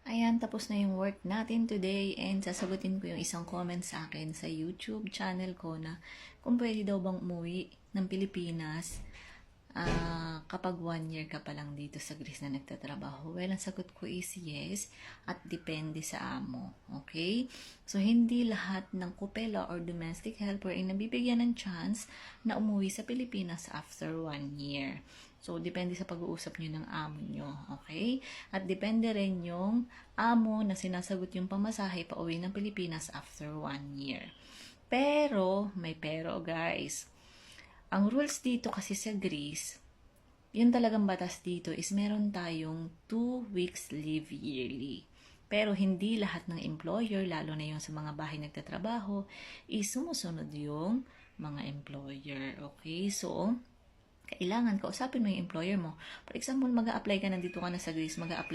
Ayan, tapos na yung work natin today and sasagutin ko yung isang comment sa akin sa YouTube channel ko na kung pwede daw bang umuwi ng Pilipinas kapag 1 year ka pa lang dito sa Greece na nagtatrabaho. Well, ang sagot ko is yes at depende sa amo. Okay? So, hindi lahat ng kupela or domestic helper ay nabibigyan ng chance na umuwi sa Pilipinas after 1 year. So, depende sa pag-uusap nyo ng amo nyo. Okay? At depende rin yung amo na sinasagot yung pamasahe pa uwi ng Pilipinas after 1 year. Pero, may pero guys. Ang rules dito kasi sa Greece, yun talagang batas dito is meron tayong 2 weeks leave yearly. Pero hindi lahat ng employer, lalo na yung sa mga bahay nagtatrabaho, is sumusunod yung mga employer. Okay? So, kailangan kausapin mo yung employer mo. For example, mag-a-apply ka, nandito ka na sa Greece, mag-a-apply